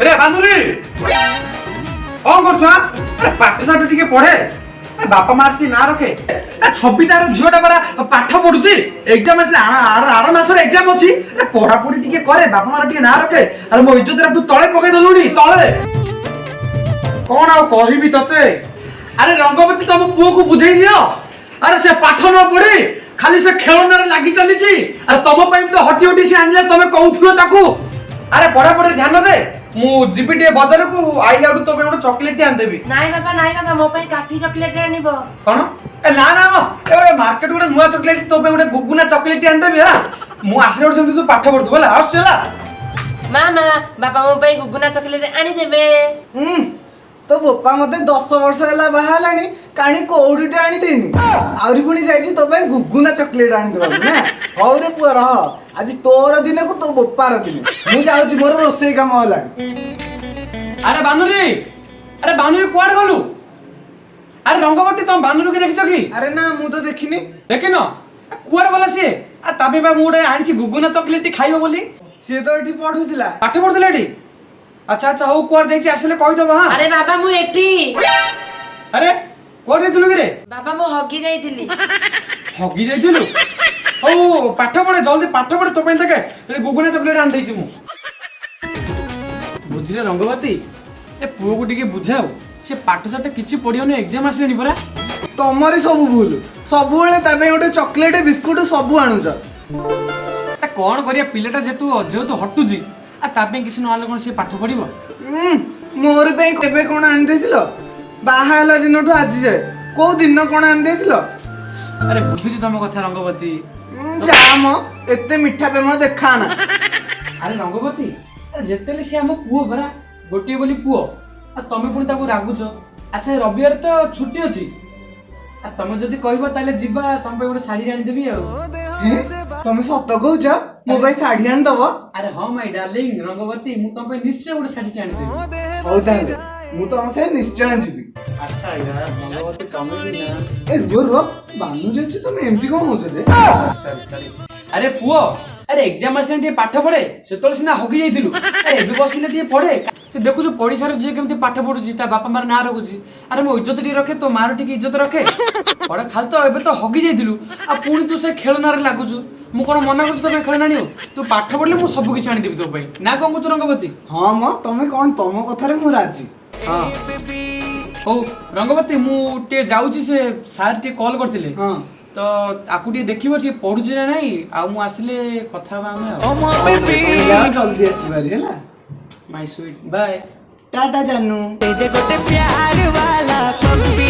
रे बांदुरी कौन कर पाठशाठ टी पढ़े बापा मार टी ना रखे छबिटार झीटा परा पाठ पढ़ुची एग्जाम आसले आर मासर एग्जाम अच्छी पढ़ा पढ़ी टी करे बापा मार टी ना रखे अरे मो इज्जत तू तले पकई देलुनी तले कौन आ कहबी तते अरे रंगवती तुम पुओ को बुझाई दियो अरे से पाठ न पढ़ी खाली से खेलनारे लागी चली अरे तुम तो हटी हटी से आनिले तमे कहउथलो ताकू अरे पढ़ा पढ़े ध्यान दे मु जीपीटी बाजार को आइला तो गोटे चॉकलेट आन देबी नाइ बाबा मो पई काठी चॉकलेट आनिबो कोन ए ना ना ए मार्केट गोटे नुवा चॉकलेट तो पे गोटे गुगुना चॉकलेट आन देबी हा मु आसले गोटे जंतु तू पाठ पढतु बोला आस चला मामा बाबा मो पई गुगुना चॉकलेट आनी देबे तो बोपा मते 10 वर्ष होला बाहालानी काणी कोउडीटे आनी देनी आउरी पुनी जाईची तो पे गुगुना चॉकलेट आनी देबा ना हौ रे पुआ रह आज तोर दिन को तो बोपार दिन मु जाउची मोर रोसई काम होला अरे बानुरी कोड गलु अरे रंगवती तुम बानुरी के देखिछ की अरे ना मु तो देखिनी देखिनो कोड गला से आ ताबे बा मुडे आनीची गुगुना चॉकलेट खाइबो बोली से तो एठी पढुथिला पाठ पढुथिला एठी अच्छा अच्छा हो कोड देखि आसले कहि दबो हां अरे बाबा मु एठी अरे कोड देतलु रे बाबा मु हगी जाईतिली हगी जाईतिलु ओ पाठ पढ़े जल्दी पाठ पढ़े तो पे तके गुगुना चॉकलेट आन देछि मु बुझिले रंगवती ए पुओ को टिके बुझाओ से पाठ साठ किछि पढियोनी एग्जाम आसलेनी परा तमरी सब भूल सब बेले तबे गोटे चॉकलेट बिस्कुट सब आनुछ ए कोन करिया पिलेटा जेतु हटुजी आ तापे किछि नहले कोन से पाठ पढिबो मोर पे केबे कोन आन देथिलो बाहाला दिनठु आज जाय को दिन कोन आन देथिलो अरे बुझुजी तम कथा रंगवती जाम एते मिठा पे म देखा ना अरे रंगवती अरे जेतेले से हम पुओ बरा गोटे बोली पुओ आ तमे पुनी ताको रागुछ अच्छा रविवार तो छुट्टी अछि आ तमे जदी कहबो ताले जिबा तम पे गोटे साड़ी आनी देबी आ तमे सत कहूछ मो भाई साड़ी आन दबो अरे हां माय डार्लिंग रंगवती मु तम पे निश्चय गोटे साड़ी आनी देबी हो ताले मु तो से निश्चय जीबी अच्छा यार रंगवती तमे भी ना ए रो बानु जे छी तमे एमती कोन होछ जे सॉरी अरे पुओ अरे एग्जाम आसे टे पाठ पढे सेतोल सिना हगी जाइतिलु अरे एबे बसिले टे पढे तू देखु पडिसार जे केमती पाठ पढुची ता बापा मार ना रखुची अरे मो इज्जत टी रखे तो मार टी इज्जत रखे पढे खाल तो एबे तो हगी जाइतिलु आ पुणी तू से खेलनारे लागुचु मु कोन मना करछु तमे खेलनानी हो तू पाठ पढले मु सब किछ आनी देबी तो भाई ना कोन कुछ रंगवती हां म तमे कोन तम कथा रे मु राजी हां ओ रंगवती मु टे जाउची से सार टे कॉल करथिले हां तो आकु टे देखिबो टे पढुची ना नाही आ मु आसले कथा बा हमें जल्दी आसी बारी हैला माय स्वीट बाय टाटा जानू गोटे प्यार वाला पप्पी